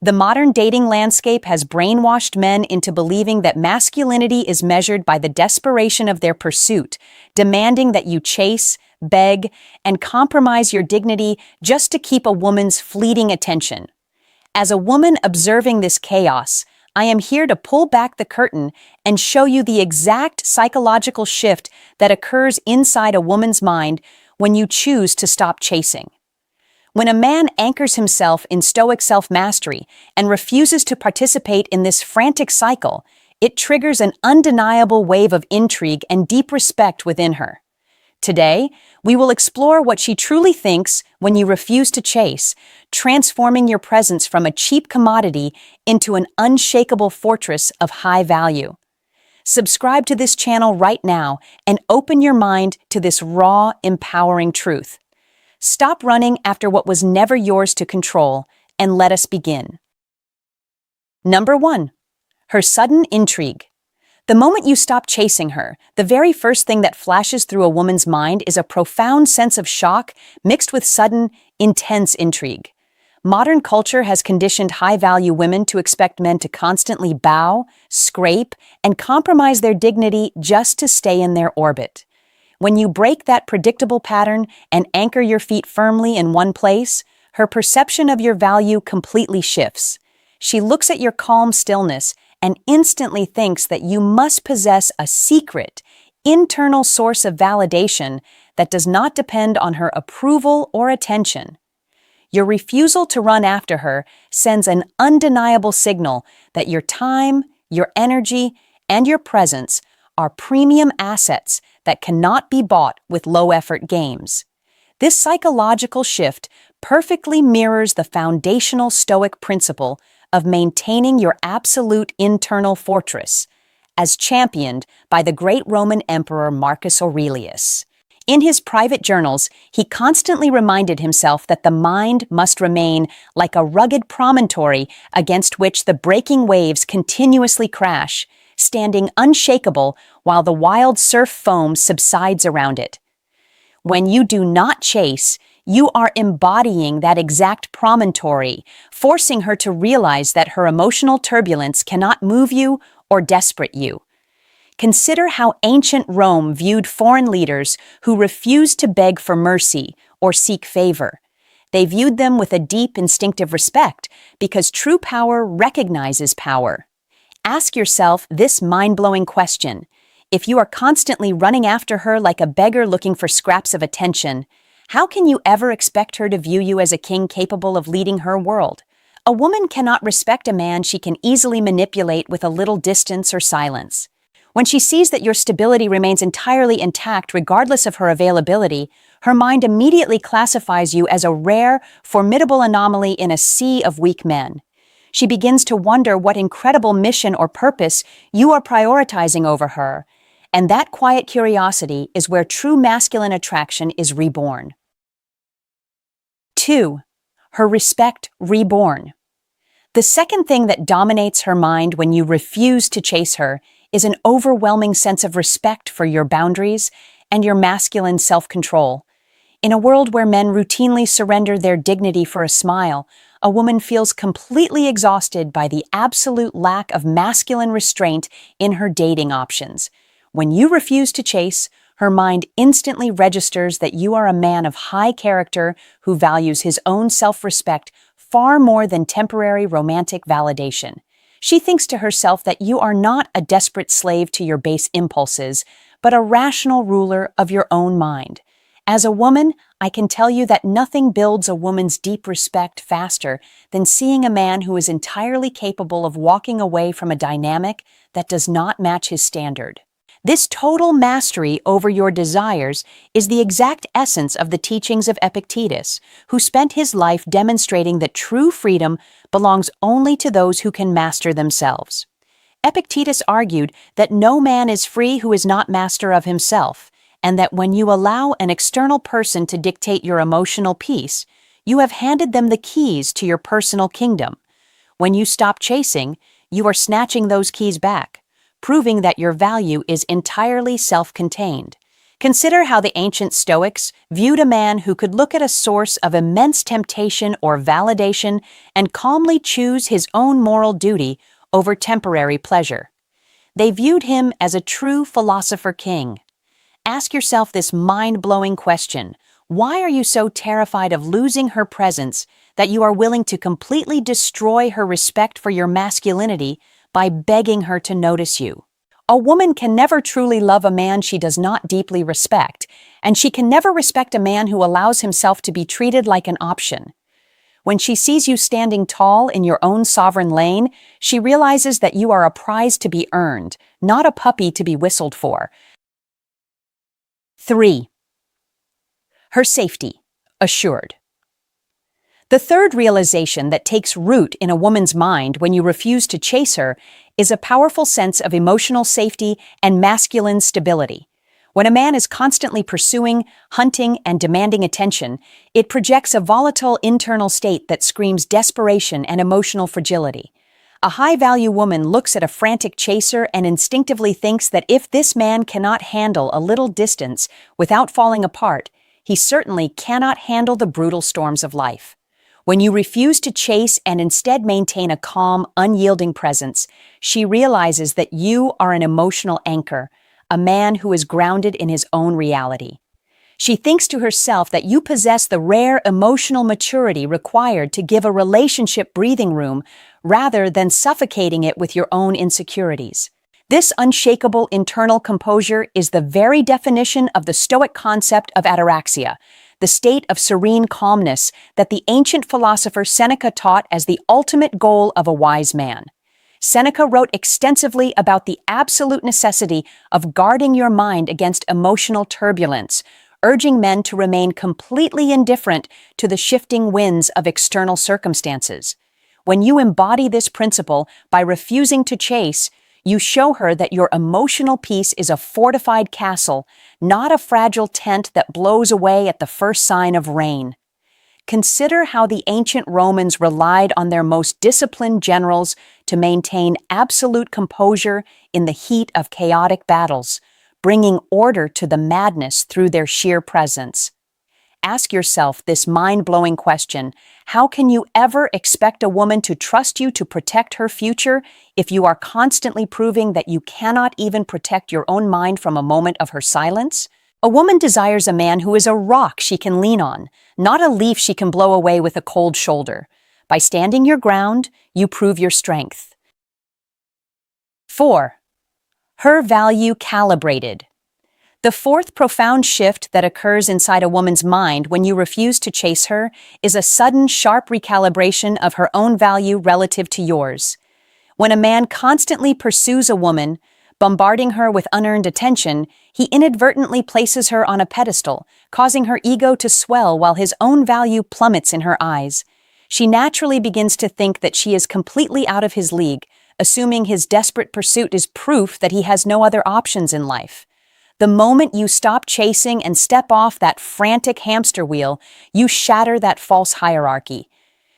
The modern dating landscape has brainwashed men into believing that masculinity is measured by the desperation of their pursuit, demanding that you chase, beg, and compromise your dignity just to keep a woman's fleeting attention. As a woman observing this chaos, I am here to pull back the curtain and show you the exact psychological shift that occurs inside a woman's mind when you choose to stop chasing. When a man anchors himself in stoic self-mastery and refuses to participate in this frantic cycle, it triggers an undeniable wave of intrigue and deep respect within her. Today, we will explore what she truly thinks when you refuse to chase, transforming your presence from a cheap commodity into an unshakable fortress of high value. Subscribe to this channel right now and open your mind to this raw, empowering truth. Stop running after what was never yours to control, and let us begin. Number 1. Her sudden intrigue. The moment you stop chasing her, the very first thing that flashes through a woman's mind is a profound sense of shock mixed with sudden, intense intrigue. Modern culture has conditioned high-value women to expect men to constantly bow, scrape, and compromise their dignity just to stay in their orbit. When you break that predictable pattern and anchor your feet firmly in one place, her perception of your value completely shifts. She looks at your calm stillness and instantly thinks that you must possess a secret, internal source of validation that does not depend on her approval or attention. Your refusal to run after her sends an undeniable signal that your time, your energy, and your presence are premium assets that cannot be bought with low-effort games. This psychological shift perfectly mirrors the foundational Stoic principle of maintaining your absolute internal fortress, as championed by the great Roman Emperor Marcus Aurelius. In his private journals, he constantly reminded himself that the mind must remain like a rugged promontory against which the breaking waves continuously crash, standing unshakable while the wild surf foam subsides around it. When you do not chase, you are embodying that exact promontory, forcing her to realize that her emotional turbulence cannot move you or desperate you. Consider how ancient Rome viewed foreign leaders who refused to beg for mercy or seek favor. They viewed them with a deep instinctive respect because true power recognizes power. Ask yourself this mind-blowing question. If you are constantly running after her like a beggar looking for scraps of attention, how can you ever expect her to view you as a king capable of leading her world? A woman cannot respect a man she can easily manipulate with a little distance or silence. When she sees that your stability remains entirely intact regardless of her availability, her mind immediately classifies you as a rare, formidable anomaly in a sea of weak men. She begins to wonder what incredible mission or purpose you are prioritizing over her, and that quiet curiosity is where true masculine attraction is reborn. 2. Her respect reborn. The second thing that dominates her mind when you refuse to chase her is an overwhelming sense of respect for your boundaries and your masculine self-control. In a world where men routinely surrender their dignity for a smile, a woman feels completely exhausted by the absolute lack of masculine restraint in her dating options. When you refuse to chase, her mind instantly registers that you are a man of high character who values his own self-respect far more than temporary romantic validation. She thinks to herself that you are not a desperate slave to your base impulses, but a rational ruler of your own mind. As a woman, I can tell you that nothing builds a woman's deep respect faster than seeing a man who is entirely capable of walking away from a dynamic that does not match his standard. This total mastery over your desires is the exact essence of the teachings of Epictetus, who spent his life demonstrating that true freedom belongs only to those who can master themselves. Epictetus argued that no man is free who is not master of himself, and that when you allow an external person to dictate your emotional peace, you have handed them the keys to your personal kingdom. When you stop chasing, you are snatching those keys back, proving that your value is entirely self-contained. Consider how the ancient Stoics viewed a man who could look at a source of immense temptation or validation and calmly choose his own moral duty over temporary pleasure. They viewed him as a true philosopher king. Ask yourself this mind-blowing question: why are you so terrified of losing her presence that you are willing to completely destroy her respect for your masculinity by begging her to notice you? A woman can never truly love a man she does not deeply respect, and she can never respect a man who allows himself to be treated like an option. When she sees you standing tall in your own sovereign lane, she realizes that you are a prize to be earned, not a puppy to be whistled for. 3. Her safety assured. The third realization that takes root in a woman's mind when you refuse to chase her is a powerful sense of emotional safety and masculine stability. When a man is constantly pursuing, hunting, and demanding attention, it projects a volatile internal state that screams desperation and emotional fragility. A high-value woman looks at a frantic chaser and instinctively thinks that if this man cannot handle a little distance without falling apart, he certainly cannot handle the brutal storms of life. When you refuse to chase and instead maintain a calm, unyielding presence, she realizes that you are an emotional anchor, a man who is grounded in his own reality. She thinks to herself that you possess the rare emotional maturity required to give a relationship breathing room rather than suffocating it with your own insecurities. This unshakable internal composure is the very definition of the Stoic concept of ataraxia, the state of serene calmness that the ancient philosopher Seneca taught as the ultimate goal of a wise man. Seneca wrote extensively about the absolute necessity of guarding your mind against emotional turbulence, urging men to remain completely indifferent to the shifting winds of external circumstances. When you embody this principle by refusing to chase, you show her that your emotional peace is a fortified castle, not a fragile tent that blows away at the first sign of rain. Consider how the ancient Romans relied on their most disciplined generals to maintain absolute composure in the heat of chaotic battles, bringing order to the madness through their sheer presence. Ask yourself this mind-blowing question: how can you ever expect a woman to trust you to protect her future if you are constantly proving that you cannot even protect your own mind from a moment of her silence? A woman desires a man who is a rock she can lean on, not a leaf she can blow away with a cold shoulder. By standing your ground, you prove your strength. 4. Her value calibrated. The fourth profound shift that occurs inside a woman's mind when you refuse to chase her is a sudden, sharp recalibration of her own value relative to yours. When a man constantly pursues a woman, bombarding her with unearned attention, he inadvertently places her on a pedestal, causing her ego to swell while his own value plummets in her eyes. She naturally begins to think that she is completely out of his league, assuming his desperate pursuit is proof that he has no other options in life. The moment you stop chasing and step off that frantic hamster wheel, you shatter that false hierarchy.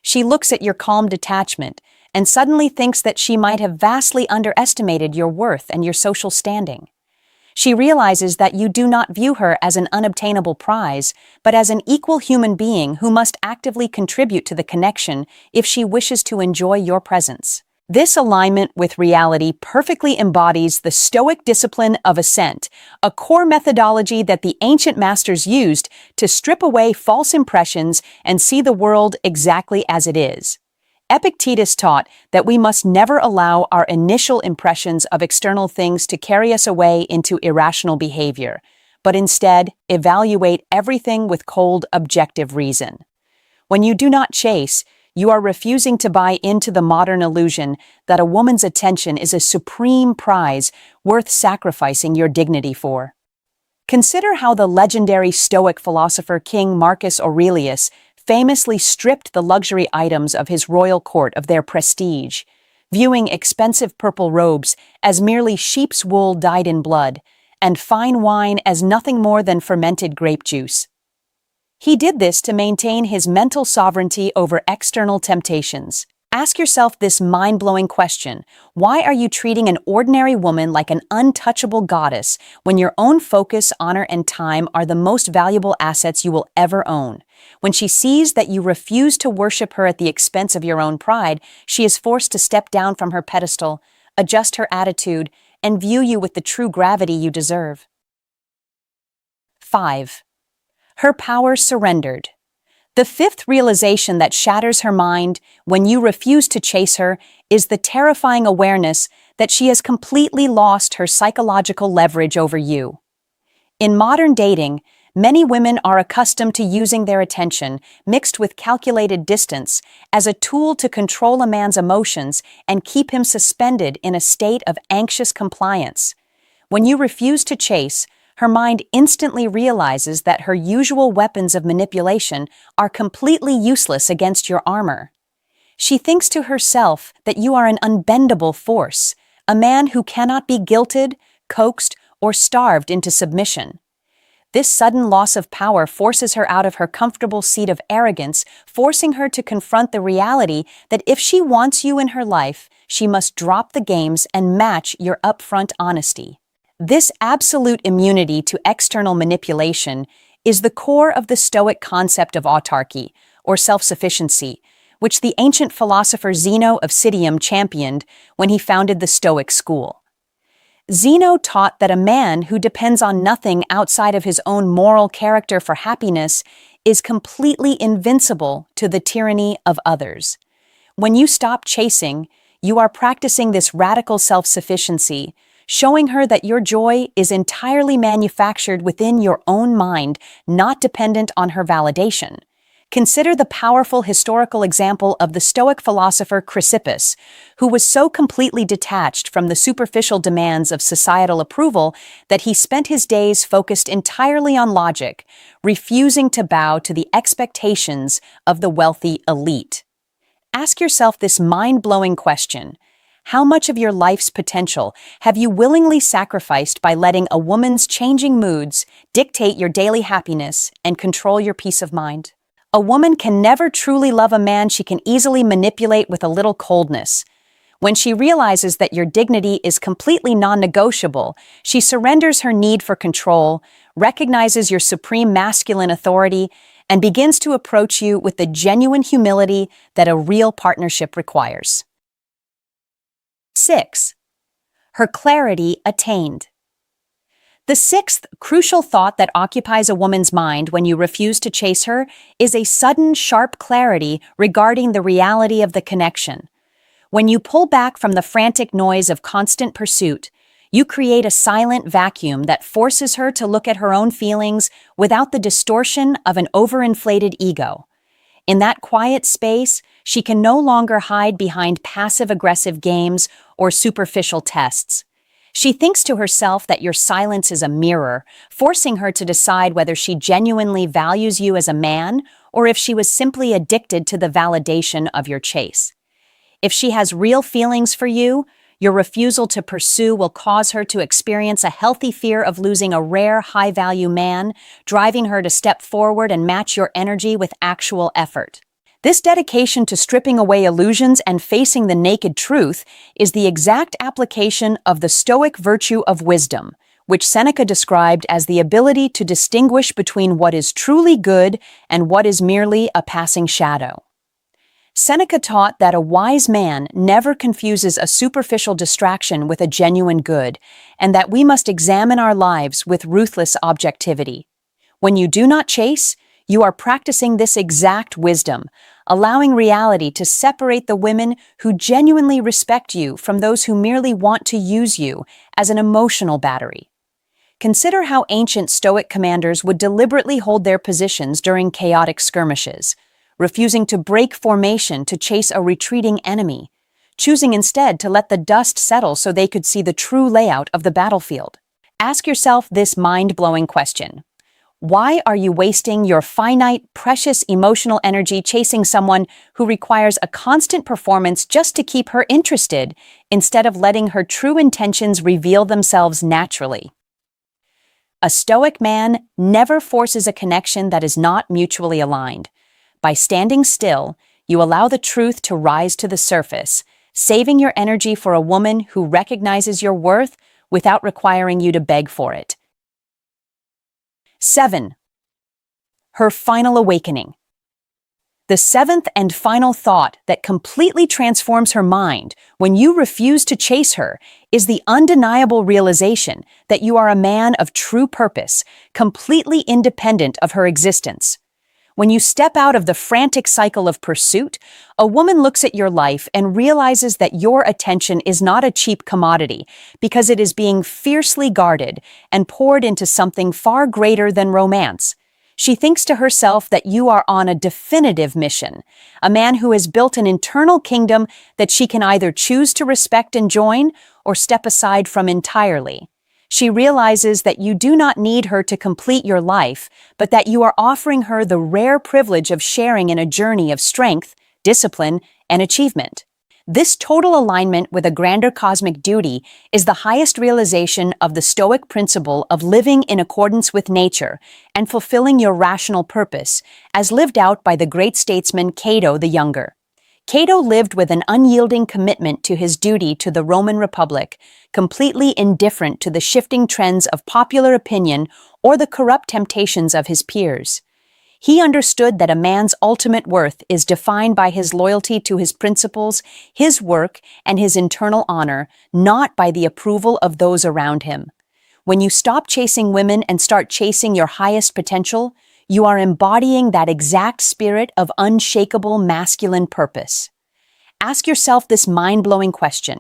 She looks at your calm detachment and suddenly thinks that she might have vastly underestimated your worth and your social standing. She realizes that you do not view her as an unobtainable prize, but as an equal human being who must actively contribute to the connection if she wishes to enjoy your presence. This alignment with reality perfectly embodies the Stoic discipline of ascent, a core methodology that the ancient masters used to strip away false impressions and see the world exactly as it is. Epictetus taught that we must never allow our initial impressions of external things to carry us away into irrational behavior, but instead evaluate everything with cold, objective reason. When you do not chase, you are refusing to buy into the modern illusion that a woman's attention is a supreme prize worth sacrificing your dignity for. Consider how the legendary Stoic philosopher King Marcus Aurelius famously stripped the luxury items of his royal court of their prestige, viewing expensive purple robes as merely sheep's wool dyed in blood, and fine wine as nothing more than fermented grape juice. He did this to maintain his mental sovereignty over external temptations. Ask yourself this mind-blowing question. Why are you treating an ordinary woman like an untouchable goddess when your own focus, honor, and time are the most valuable assets you will ever own? When she sees that you refuse to worship her at the expense of your own pride, she is forced to step down from her pedestal, adjust her attitude, and view you with the true gravity you deserve. 5. Her power surrendered. The fifth realization that shatters her mind when you refuse to chase her is the terrifying awareness that she has completely lost her psychological leverage over you. In modern dating, many women are accustomed to using their attention, mixed with calculated distance, as a tool to control a man's emotions and keep him suspended in a state of anxious compliance. When you refuse to chase, her mind instantly realizes that her usual weapons of manipulation are completely useless against your armor. She thinks to herself that you are an unbendable force, a man who cannot be guilted, coaxed, or starved into submission. This sudden loss of power forces her out of her comfortable seat of arrogance, forcing her to confront the reality that if she wants you in her life, she must drop the games and match your upfront honesty. This absolute immunity to external manipulation is the core of the Stoic concept of autarky, or self-sufficiency, which the ancient philosopher Zeno of Citium championed when he founded the Stoic school. Zeno taught that a man who depends on nothing outside of his own moral character for happiness is completely invincible to the tyranny of others. When you stop chasing, you are practicing this radical self-sufficiency, showing her that your joy is entirely manufactured within your own mind, not dependent on her validation. Consider the powerful historical example of the Stoic philosopher Chrysippus, who was so completely detached from the superficial demands of societal approval that he spent his days focused entirely on logic, refusing to bow to the expectations of the wealthy elite. Ask yourself this mind-blowing question. How much of your life's potential have you willingly sacrificed by letting a woman's changing moods dictate your daily happiness and control your peace of mind? A woman can never truly love a man she can easily manipulate with a little coldness. When she realizes that your dignity is completely non-negotiable, she surrenders her need for control, recognizes your supreme masculine authority, and begins to approach you with the genuine humility that a real partnership requires. 6. Her clarity attained. The sixth crucial thought that occupies a woman's mind when you refuse to chase her is a sudden, sharp clarity regarding the reality of the connection. When you pull back from the frantic noise of constant pursuit, you create a silent vacuum that forces her to look at her own feelings without the distortion of an overinflated ego. In that quiet space, she can no longer hide behind passive-aggressive games or superficial tests. She thinks to herself that your silence is a mirror, forcing her to decide whether she genuinely values you as a man or if she was simply addicted to the validation of your chase. If she has real feelings for you, your refusal to pursue will cause her to experience a healthy fear of losing a rare, high-value man, driving her to step forward and match your energy with actual effort. This dedication to stripping away illusions and facing the naked truth is the exact application of the Stoic virtue of wisdom, which Seneca described as the ability to distinguish between what is truly good and what is merely a passing shadow. Seneca taught that a wise man never confuses a superficial distraction with a genuine good, and that we must examine our lives with ruthless objectivity. When you do not chase, you are practicing this exact wisdom, allowing reality to separate the women who genuinely respect you from those who merely want to use you as an emotional battery. Consider how ancient Stoic commanders would deliberately hold their positions during chaotic skirmishes, refusing to break formation to chase a retreating enemy, choosing instead to let the dust settle so they could see the true layout of the battlefield. Ask yourself this mind-blowing question. Why are you wasting your finite, precious emotional energy chasing someone who requires a constant performance just to keep her interested, instead of letting her true intentions reveal themselves naturally? A Stoic man never forces a connection that is not mutually aligned. By standing still, You allow the truth to rise to the surface, saving your energy for a woman who recognizes your worth without requiring you to beg for it. 7. Her final awakening. The seventh and final thought that completely transforms her mind when you refuse to chase her is the undeniable realization that you are a man of true purpose, completely independent of her existence. When you step out of the frantic cycle of pursuit, a woman looks at your life and realizes that your attention is not a cheap commodity because it is being fiercely guarded and poured into something far greater than romance. She thinks to herself that you are on a definitive mission, a man who has built an internal kingdom that she can either choose to respect and join or step aside from entirely. She realizes that you do not need her to complete your life, but that you are offering her the rare privilege of sharing in a journey of strength, discipline, and achievement. This total alignment with a grander cosmic duty is the highest realization of the Stoic principle of living in accordance with nature and fulfilling your rational purpose, as lived out by the great statesman Cato the Younger. Cato lived with an unyielding commitment to his duty to the Roman Republic, completely indifferent to the shifting trends of popular opinion or the corrupt temptations of his peers. He understood that a man's ultimate worth is defined by his loyalty to his principles, his work, and his internal honor, not by the approval of those around him. When you stop chasing women and start chasing your highest potential, you are embodying that exact spirit of unshakable masculine purpose. Ask yourself this mind-blowing question.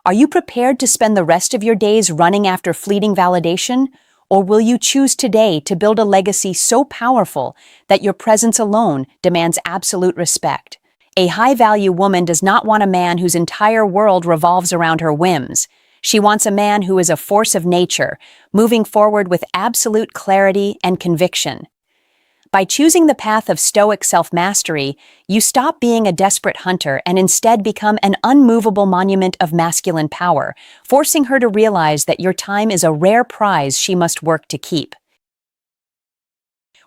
Are you prepared to spend the rest of your days running after fleeting validation? Or will you choose today to build a legacy so powerful that your presence alone demands absolute respect? A high-value woman does not want a man whose entire world revolves around her whims. She wants a man who is a force of nature, moving forward with absolute clarity and conviction. By choosing the path of Stoic self-mastery, you stop being a desperate hunter and instead become an unmovable monument of masculine power, forcing her to realize that your time is a rare prize she must work to keep.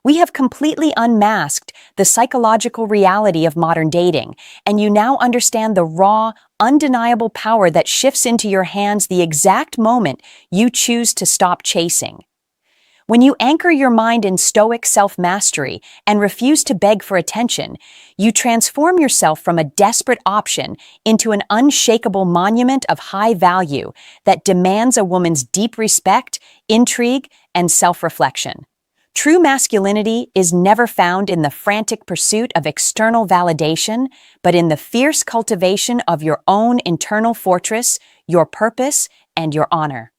We have completely unmasked the psychological reality of modern dating, and you now understand the raw, undeniable power that shifts into your hands the exact moment you choose to stop chasing. When you anchor your mind in Stoic self-mastery and refuse to beg for attention, you transform yourself from a desperate option into an unshakable monument of high value that demands a woman's deep respect, intrigue, and self-reflection. True masculinity is never found in the frantic pursuit of external validation, but in the fierce cultivation of your own internal fortress, your purpose, and your honor.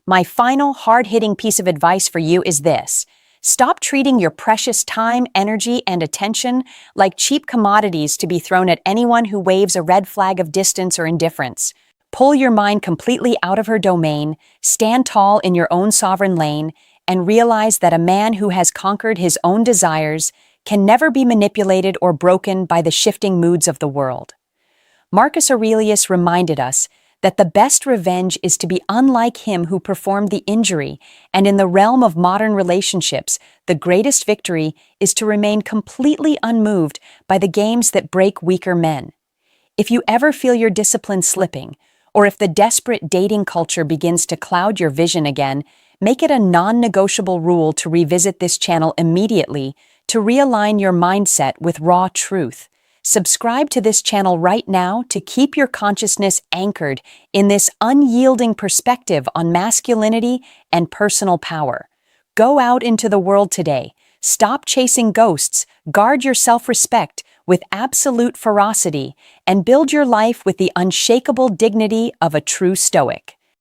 My final, hard-hitting piece of advice for you is this. Stop treating your precious time, energy, and attention like cheap commodities to be thrown at anyone who waves a red flag of distance or indifference. Pull your mind completely out of her domain, stand tall in your own sovereign lane, and realize that a man who has conquered his own desires can never be manipulated or broken by the shifting moods of the world. Marcus Aurelius reminded us that the best revenge is to be unlike him who performed the injury, and in the realm of modern relationships, the greatest victory is to remain completely unmoved by the games that break weaker men. If you ever feel your discipline slipping, or if the desperate dating culture begins to cloud your vision again, make it a non-negotiable rule to revisit this channel immediately to realign your mindset with raw truth. Subscribe to this channel right now to keep your consciousness anchored in this unyielding perspective on masculinity and personal power. Go out into the world today. Stop chasing ghosts, guard your self-respect with absolute ferocity, and build your life with the unshakable dignity of a true Stoic.